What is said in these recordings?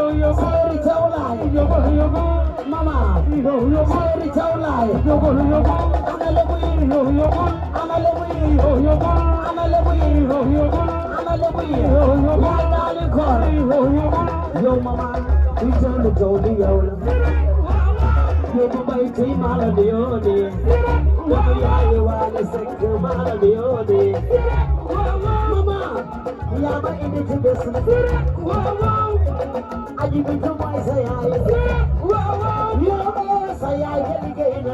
Mama, Seri Chaulai, Yo mama, we turn the Jolly Yola. Yo mama, you take my Leone. You are the second Leone. Mama, Yama in it to business. I give it to my say, yes, I get again.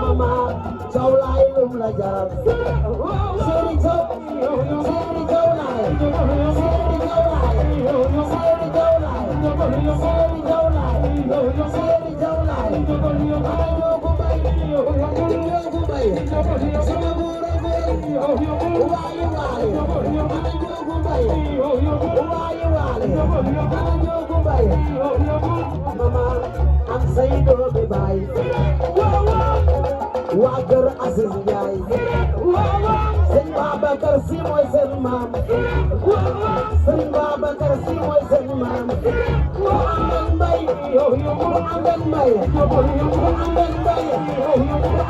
Mama, Chaulai, Lumlajar. Seri Chaulai, Mama, I'm saying to be bye. Wagar Aziz Jai. Sing Baba Karsi Moy Sen Mam. Sing Baba Karsi Moy Sen Mam. Andan Bay, Andan Bay, Andan Bay, Andan Bay,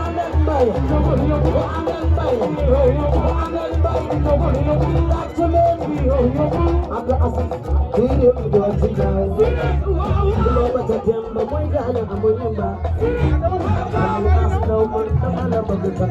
Andan Bay, Andan Bay. That's a man. Abla Aziz, Diri Udo Jai. Lo Baca Jamba Moy Gana Amoyamba. No one can ever be the